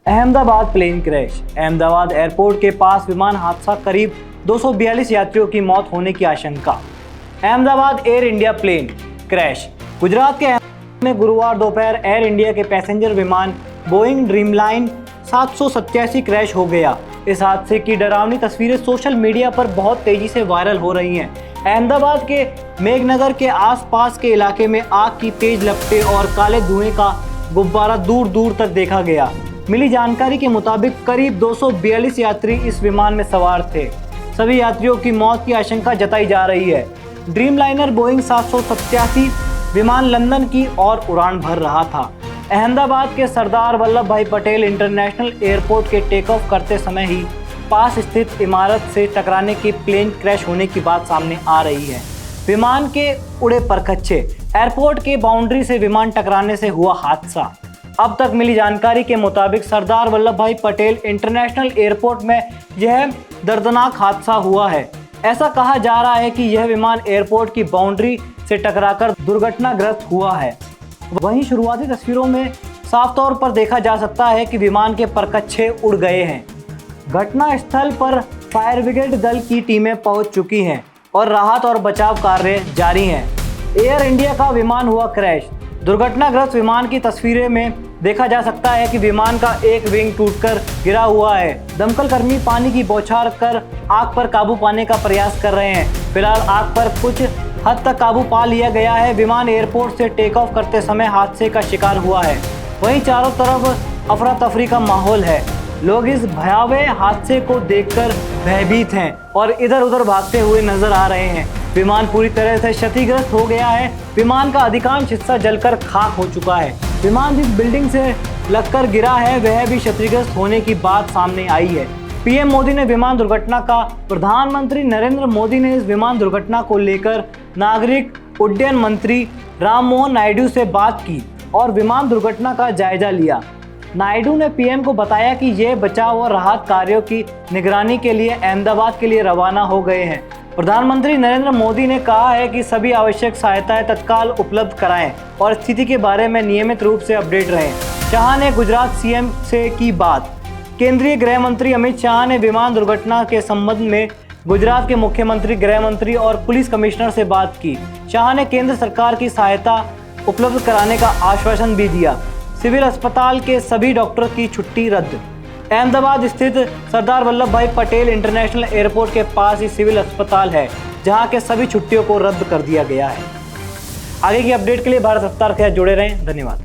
Ahmedabad plane crash. Ahmedabad airport के पास विमान हादसा, करीब 242 यात्रियों की मौत होने की आशंका। Ahmedabad Air India plane crash. Gujarat के अहमदाबाद में गुरुवार दोपहर एयर इंडिया के पैसेंजर विमान बोइंग ड्रीमलाइन 787 क्रैश हो गया। इस हादसे की डरावनी तस्वीरें सोशल मीडिया पर बहुत तेजी से वायरल हो रही हैं। अहमदाबाद के मेघनगर के आसपास के इलाके में आग की तेज लपटें और काले धुएं का गुब्बारा दूर दूर तक देखा गया। मिली जानकारी के मुताबिक करीब 242 यात्री इस विमान में सवार थे। सभी यात्रियों की मौत की आशंका जताई जा रही है। ड्रीमलाइनर बोइंग 787 विमान लंदन की ओर उड़ान भर रहा था। अहमदाबाद के सरदार वल्लभ भाई पटेल इंटरनेशनल एयरपोर्ट के टेक ऑफ करते समय ही पास स्थित इमारत से टकराने की प्लेन क्रैश होने की बात सामने आ रही है। विमान के उड़े परखच्चे। एयरपोर्ट के बाउंड्री से विमान टकराने से हुआ हादसा। अब तक मिली जानकारी के मुताबिक सरदार वल्लभ भाई पटेल इंटरनेशनल एयरपोर्ट में यह दर्दनाक हादसा हुआ है। ऐसा कहा जा रहा है कि यह विमान एयरपोर्ट की बाउंड्री से टकराकर दुर्घटनाग्रस्त हुआ है। वहीं शुरुआती तस्वीरों में साफ तौर पर देखा जा सकता है कि विमान के परखच्चे उड़ गए हैं। घटना स्थल पर फायर ब्रिगेड दल की टीमें पहुंच चुकी हैं और राहत और बचाव कार्य जारी हैं। एयर इंडिया का विमान हुआ क्रैश। दुर्घटनाग्रस्त विमान की तस्वीरें में देखा जा सकता है कि विमान का एक विंग टूटकर गिरा हुआ है। दमकल कर्मी पानी की बौछार कर आग पर काबू पाने का प्रयास कर रहे हैं। फिलहाल आग पर कुछ हद तक काबू पा लिया गया है। विमान एयरपोर्ट से टेक ऑफ करते समय हादसे का शिकार हुआ है। वहीं चारों तरफ अफरा तफरी का माहौल है। लोग इस भयावह हादसे को देखकर भयभीत हैं और इधर उधर भागते हुए नजर आ रहे हैं। विमान पूरी तरह से क्षतिग्रस्त हो गया है। विमान का अधिकांश हिस्सा जलकर खाक हो चुका है। विमान जिस बिल्डिंग से लगकर गिरा है वह भी क्षतिग्रस्त होने की बात सामने आई है। पीएम मोदी ने विमान दुर्घटना का प्रधानमंत्री नरेंद्र मोदी ने इस विमान दुर्घटना को लेकर नागरिक उड्डयन मंत्री राममोहन नायडू से बात की और विमान दुर्घटना का जायजा लिया। नायडू ने पीएम को बताया कि ये बचाव और राहत कार्यों की निगरानी के लिए अहमदाबाद के लिए रवाना हो गए हैं। प्रधानमंत्री नरेंद्र मोदी ने कहा है कि सभी आवश्यक सहायताएं तत्काल उपलब्ध कराएं और स्थिति के बारे में नियमित रूप से अपडेट रहें। शाह ने गुजरात सीएम से की बात। केंद्रीय गृह मंत्री अमित शाह ने विमान दुर्घटना के संबंध में गुजरात के मुख्यमंत्री, गृह मंत्री और पुलिस कमिश्नर से बात की। शाह ने केंद्र सरकार की सहायता उपलब्ध कराने का आश्वासन भी दिया। सिविल अस्पताल के सभी डॉक्टर की छुट्टी रद्द। अहमदाबाद स्थित सरदार वल्लभ भाई पटेल इंटरनेशनल एयरपोर्ट के पास ही सिविल अस्पताल है, जहां के सभी छुट्टियों को रद्द कर दिया गया है। आगे की अपडेट के लिए भारत रफ्तार के साथ जुड़े रहें। धन्यवाद।